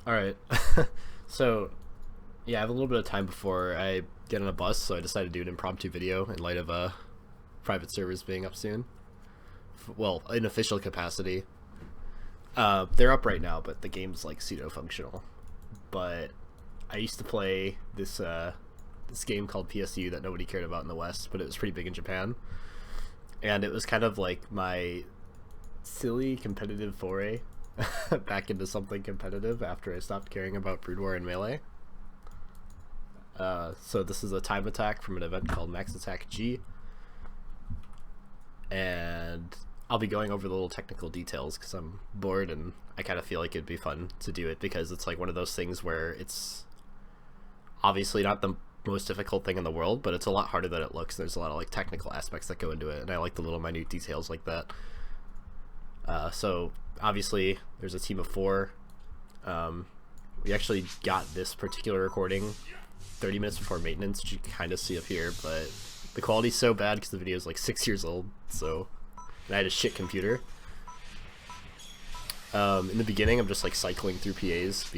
Alright. So, yeah, I have a little bit of time before I get on a bus, so I decided to do an impromptu video in light of private servers being up soon. Well, in official capacity. They're up right now, but the game's like pseudo-functional. But I used to play this game called PSU that nobody cared about in the West, but it was pretty big in Japan. And it was kind of like my silly competitive foray back into something competitive after I stopped caring about Brood War and Melee. So this is a time attack from an event called Max Attack G. And I'll be going over the little technical details because I'm bored and I kind of feel like it'd be fun to do it because it's like one of those things where it's obviously not the most difficult thing in the world, but it's a lot harder than it looks. There's a lot of like technical aspects that go into it, and I like the little minute details like that. So obviously there's a team of 4. We actually got this particular recording 30 minutes before maintenance, which you can kind of see up here, but the quality's so bad because the video is like 6 years old, so, and I had a shit computer. In the beginning I'm just like cycling through PAs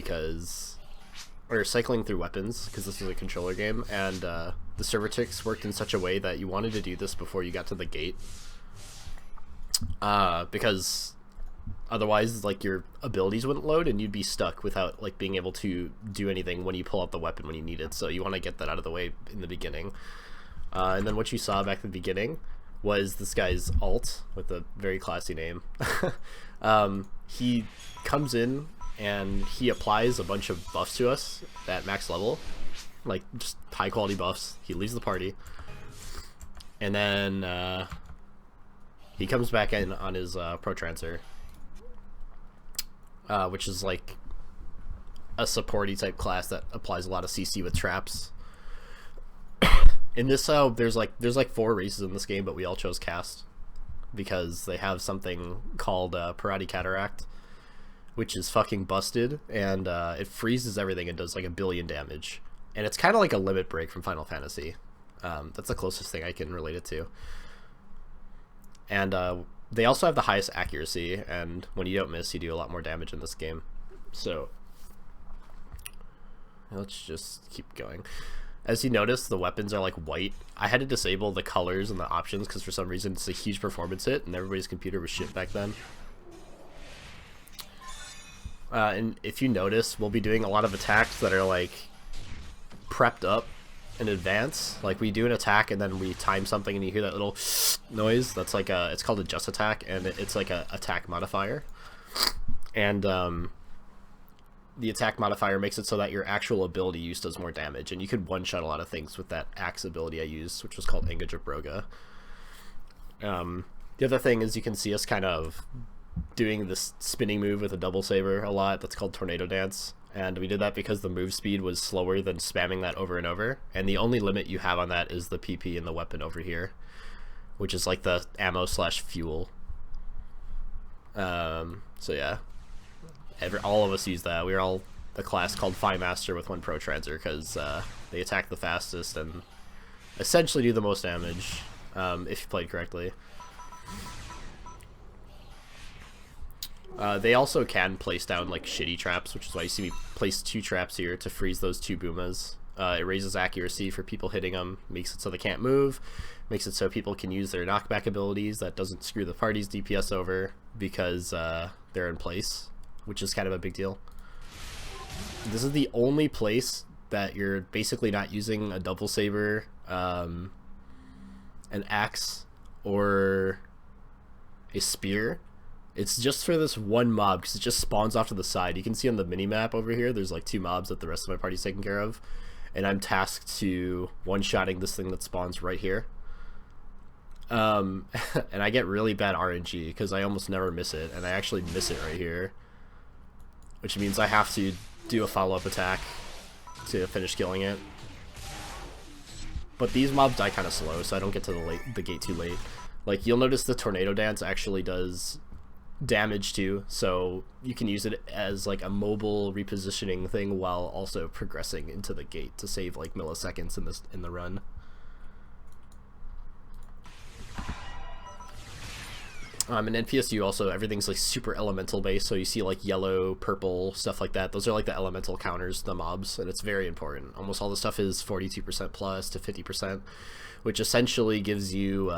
or cycling through weapons because this is a controller game, and the server ticks worked in such a way that you wanted to do this before you got to the gate, because otherwise like your abilities wouldn't load and you'd be stuck without like being able to do anything when you pull out the weapon when you need it. So you want to get that out of the way in the beginning, and then what you saw back at the beginning was this guy's alt with a very classy name. He comes in and he applies a bunch of buffs to us at max level, like just high quality buffs. He leaves the party, and then he comes back in on his Pro Trancer, which is like a supporty type class that applies a lot of CC with traps. In this, there's like 4 races in this game, but we all chose cast because they have something called Parati Cataract, which is fucking busted, and it freezes everything and does like 1 billion damage, and it's kind of like a limit break from Final Fantasy. That's the closest thing I can relate it to. And they also have the highest accuracy, and when you don't miss, you do a lot more damage in this game. So let's just keep going. As you notice, the weapons are like white. I had to disable the colors and the options because for some reason it's a huge performance hit, and everybody's computer was shit back then. And if you notice, we'll be doing a lot of attacks that are like prepped up in advance. Like we do an attack and then we time something and you hear that little noise. That's like it's called a just attack, and it's like a attack modifier. And the attack modifier makes it so that your actual ability use does more damage, and you could one-shot a lot of things with that axe ability I used, which was called Engage of Broga. The other thing is you can see us kind of doing this spinning move with a double saber a lot. That's called Tornado Dance, and we did that because the move speed was slower than spamming that over and over, and the only limit you have on that is the PP in the weapon over here, which is like the ammo slash fuel. So yeah, all of us use that. We're all the class called Phi Master with 1 Pro Trancer because they attack the fastest and essentially do the most damage if you played correctly. They also can place down like shitty traps, which is why you see me place 2 traps here to freeze those 2 boomas. It raises accuracy for people hitting them, makes it so they can't move, makes it so people can use their knockback abilities. That doesn't screw the party's DPS over because they're in place, which is kind of a big deal. This is the only place that you're basically not using a double saber, an axe, or a spear. It's just for this one mob because it just spawns off to the side. You can see on the mini-map over here there's like 2 mobs that the rest of my party's taken care of, and I'm tasked to one-shotting this thing that spawns right here. And I get really bad RNG because I almost never miss it, and I actually miss it right here, which means I have to do a follow-up attack to finish killing it. But these mobs die kind of slow, so I don't get to the gate too late. Like, you'll notice the Tornado Dance actually does damage too, so you can use it as like a mobile repositioning thing while also progressing into the gate to save like milliseconds in the run. In NPSU also, everything's like super elemental based, so you see like yellow, purple, stuff like that. Those are like the elemental counters, the mobs, and it's very important. Almost all the stuff is 42% plus to 50%, which essentially gives you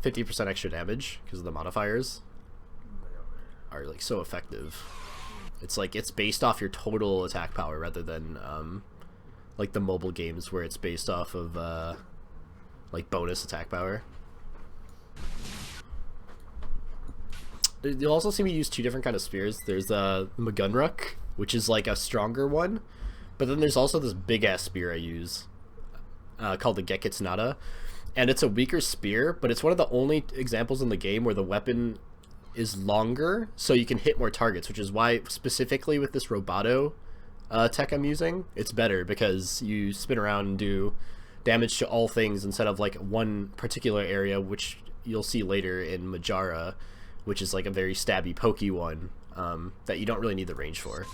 50% extra damage because the modifiers are like so effective. It's like it's based off your total attack power rather than like the mobile games where it's based off of like bonus attack power. You'll also see me use two different kind of spears. There's the Magunruck, which is like a stronger one, but then there's also this big ass spear I use called the Gekitsunada, and it's a weaker spear, but it's one of the only examples in the game where the weapon is longer, so you can hit more targets, which is why specifically with this Roboto tech I'm using, it's better because you spin around and do damage to all things instead of like one particular area, which you'll see later in Majara, which is like a very stabby, pokey one that you don't really need the range for.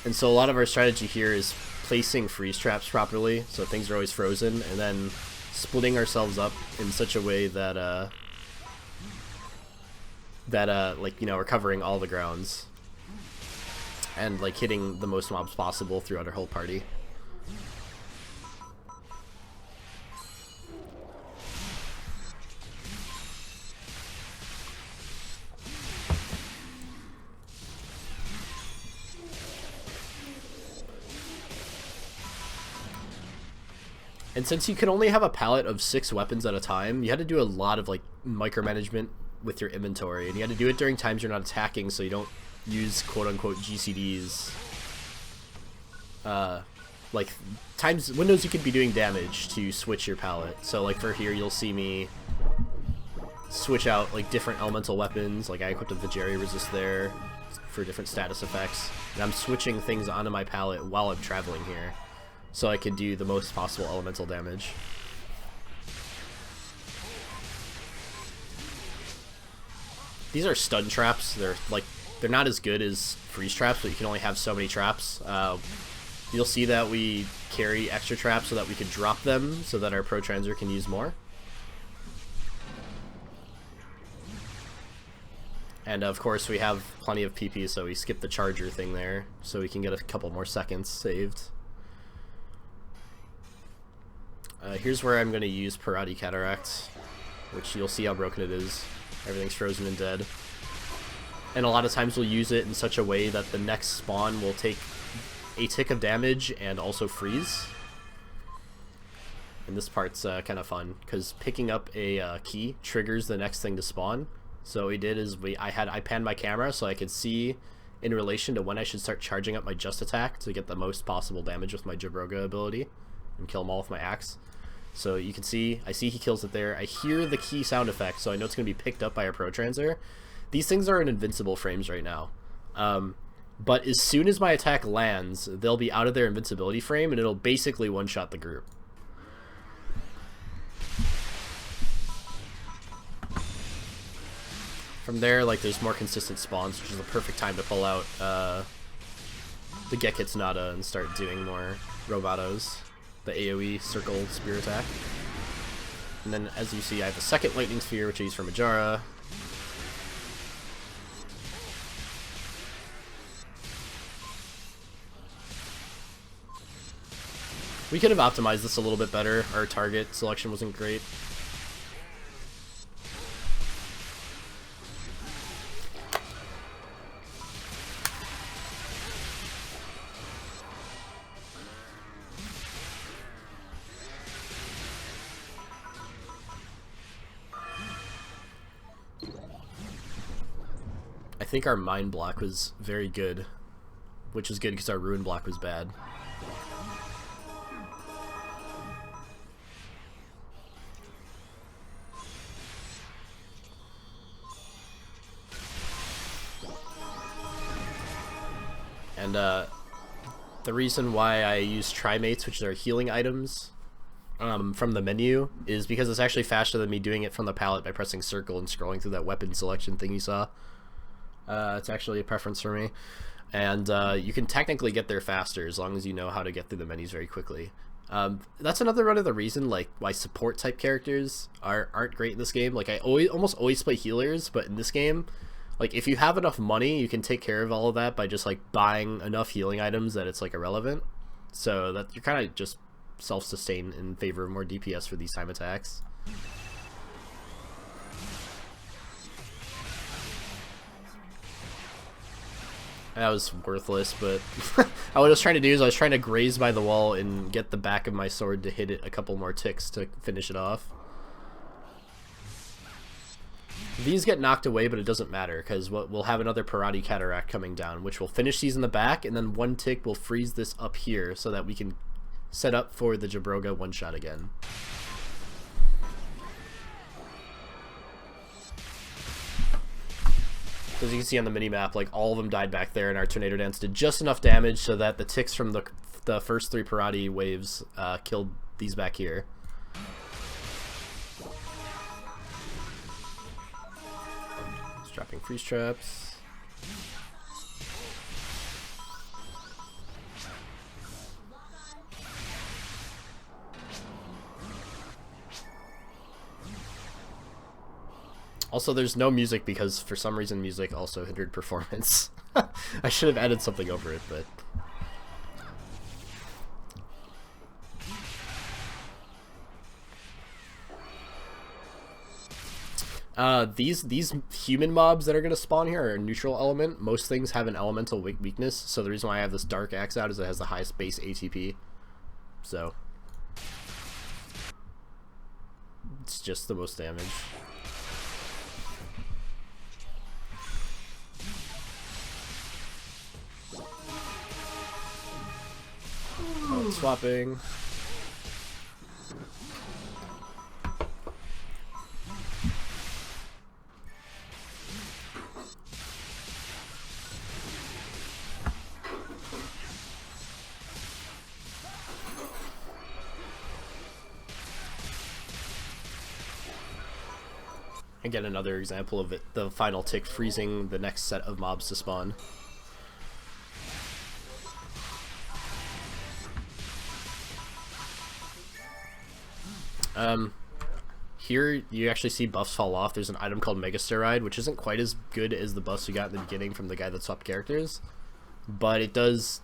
And so a lot of our strategy here is placing freeze traps properly, so things are always frozen, and then splitting ourselves up in such a way that like, you know, we're covering all the grounds and like hitting the most mobs possible throughout our whole party. And since you can only have a palette of 6 weapons at a time, you had to do a lot of like micromanagement with your inventory, and you had to do it during times you're not attacking, so you don't use quote-unquote GCDs. Like windows you could be doing damage to switch your palette. So like for here, you'll see me switch out like different elemental weapons. Like I equipped a Vajeri resist there for different status effects, and I'm switching things onto my palette while I'm traveling here, so I can do the most possible elemental damage. These are stun traps. They're not as good as freeze traps, but you can only have so many traps. You'll see that we carry extra traps so that we can drop them so that our Pro Transer can use more. And of course we have plenty of PP, so we skip the charger thing there so we can get a couple more seconds saved. Here's where I'm going to use Parati Cataract, which you'll see how broken it is. Everything's frozen and dead. And a lot of times we'll use it in such a way that the next spawn will take a tick of damage and also freeze. And this part's kind of fun, because picking up a key triggers the next thing to spawn. So what we did is I panned my camera so I could see in relation to when I should start charging up my Just Attack to get the most possible damage with my Jabroga ability and kill them all with my axe. So you can see, I see he kills it there. I hear the key sound effect, so I know it's going to be picked up by our Pro Transer. These things are in invincible frames right now. But as soon as my attack lands, they'll be out of their invincibility frame, and it'll basically one-shot the group. From there, like, there's more consistent spawns, which is the perfect time to pull out the Gekitsunada and start doing more Robotos. The AoE circle spear attack. And then, as you see, I have a second lightning sphere, which I use for Majara. We could have optimized this a little bit better. Our target selection wasn't great. I think our Mind Block was very good, which is good because our Ruin Block was bad. And the reason why I use Trimates, which are healing items, from the menu, is because it's actually faster than me doing it from the palette by pressing circle and scrolling through that weapon selection thing you saw. It's actually a preference for me. And you can technically get there faster as long as you know how to get through the menus very quickly. That's another one of the reason like why support type characters aren't great in this game. Like I almost always play healers, but in this game, like if you have enough money, you can take care of all of that by just like buying enough healing items that it's like irrelevant. So that you're kind of just self-sustain in favor of more DPS for these time attacks. That was worthless, but what I was trying to do is I was trying to graze by the wall and get the back of my sword to hit it a couple more ticks to finish it off. These get knocked away, but it doesn't matter, because we'll have another Parati Cataract coming down, which will finish these in the back, and then one tick will freeze this up here so that we can set up for the Jabroga one-shot again. As you can see on the mini-map, like all of them died back there, and our Tornado Dance did just enough damage so that the ticks from the first 3 Parati waves killed these back here. Just dropping freeze traps. Also, there's no music because for some reason music also hindered performance. I should have added something over it, but... These human mobs that are going to spawn here are a neutral element. Most things have an elemental weakness, so the reason why I have this dark axe out is it has the highest base ATP. So... it's just the most damage. Swapping. Again, another example of it, the final tick freezing the next set of mobs to spawn. Here you actually see buffs fall off. There's an item called Mega Steroid, which isn't quite as good as the buffs we got in the beginning from the guy that swapped characters, but it does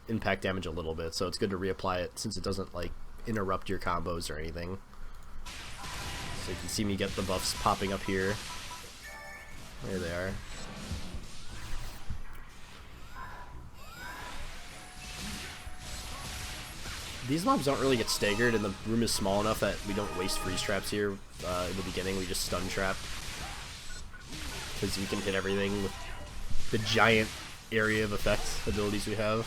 impact damage a little bit, so it's good to reapply it since it doesn't like interrupt your combos or anything. So you can see me get the buffs popping up here. There they are. These mobs don't really get staggered, and the room is small enough that we don't waste freeze traps here in the beginning. We just stun trap. Because we can hit everything with the giant area of effects abilities we have.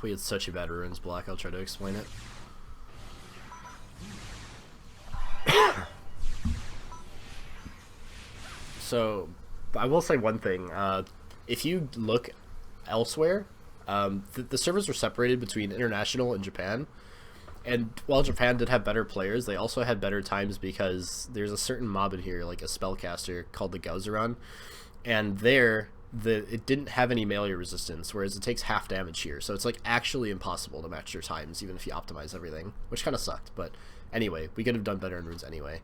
We had such a bad ruins block, I'll try to explain it. So, I will say one thing. If you look elsewhere, the servers were separated between international and Japan. And while Japan did have better players, they also had better times because there's a certain mob in here, like a spellcaster called the Gauzeron. And there... it didn't have any melee resistance, whereas it takes half damage here, so it's like actually impossible to match their times even if you optimize everything, which kind of sucked. But anyway, we could have done better in runes anyway.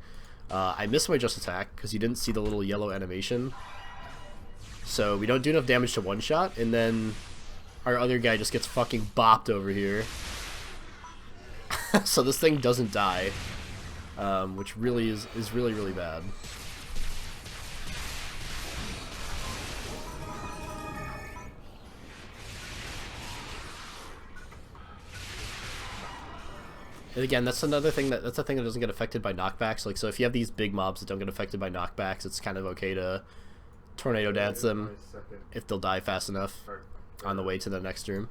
I missed my just attack because you didn't see the little yellow animation, so we don't do enough damage to one shot, and then our other guy just gets fucking bopped over here. So this thing doesn't die, which really is really bad. And again, that's another thing that's a thing that doesn't get affected by knockbacks. Like, so if you have these big mobs that don't get affected by knockbacks, it's kind of okay to tornado dance them if they'll die fast enough on the way to the next room.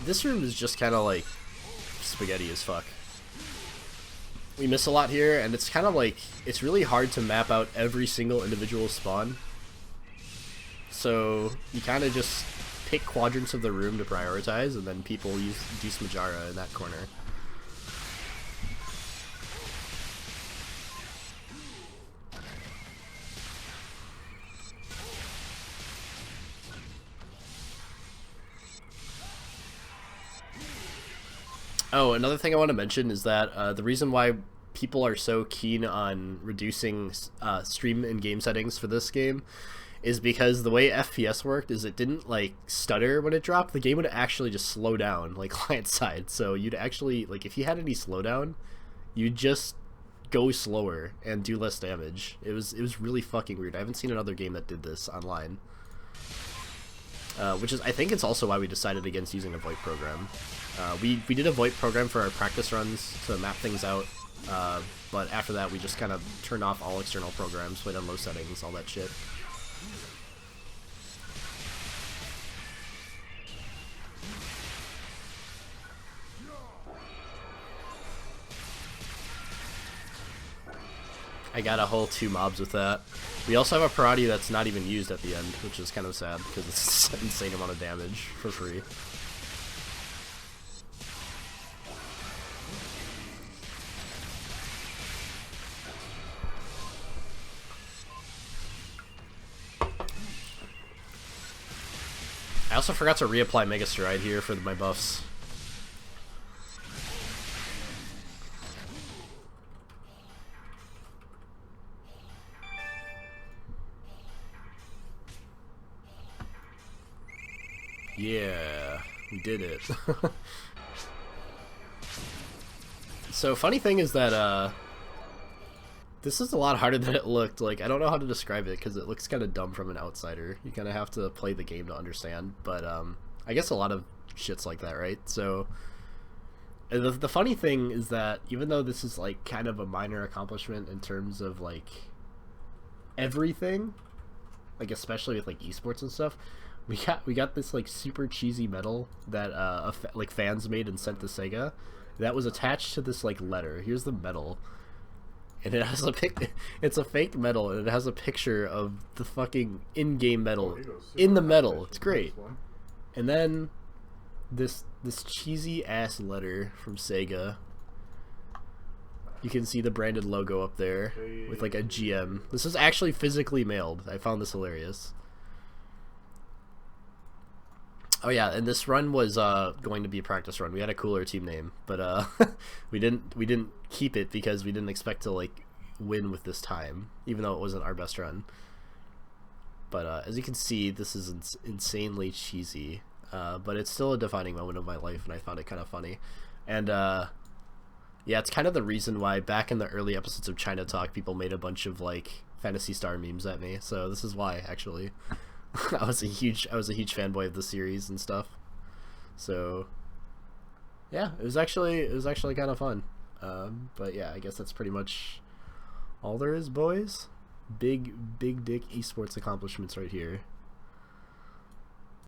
this room is just kind of like spaghetti as fuck. We miss a lot here, and it's kind of like, it's really hard to map out every single individual spawn. So you kind of just pick quadrants of the room to prioritize, and then people do Smajara in that corner. Oh, another thing I want to mention is that the reason why people are so keen on reducing stream and game settings for this game is because the way FPS worked is it didn't like stutter when it dropped. The game would actually just slow down like client side. So you'd actually, like, if you had any slowdown, you'd just go slower and do less damage. It was really fucking weird. I haven't seen another game that did this online. Which is, I think it's also why we decided against using a VoIP program. We did a VoIP program for our practice runs to map things out, but after that we just kind of turned off all external programs, played on low settings, all that shit. I got a whole 2 mobs with that. We also have a Parati that's not even used at the end, which is kind of sad because it's an insane amount of damage for free. I also forgot to reapply Mega Stride here for my buffs. Yeah, we did it. So funny thing is that this is a lot harder than it looked. Like, I don't know how to describe it because it looks kind of dumb from an outsider. You kind of have to play the game to understand. But I guess a lot of shit's like that, right? So the funny thing is that even though this is like kind of a minor accomplishment in terms of like everything, like especially with like esports and stuff, we got this like super cheesy medal that like fans made and sent to Sega that was attached to this like letter. Here's the medal, and it has a it's a fake medal, and it has a picture of the fucking in-game medal in the medal. It's great. And then this cheesy ass letter from Sega. You can see the branded logo up there with like a GM. This is actually physically mailed. I found this hilarious. Oh yeah, and this run was going to be a practice run. We had a cooler team name, but we didn't keep it because we didn't expect to like win with this time, even though it wasn't our best run. But as you can see, this is insanely cheesy, but it's still a defining moment of my life, and I found it kind of funny. And yeah, it's kind of the reason why back in the early episodes of China Talk, people made a bunch of like Phantasy Star memes at me. So this is why, actually. I was a huge fanboy of the series and stuff. So yeah, it was actually kind of fun. But yeah, I guess that's pretty much all there is, boys. Big dick esports accomplishments right here.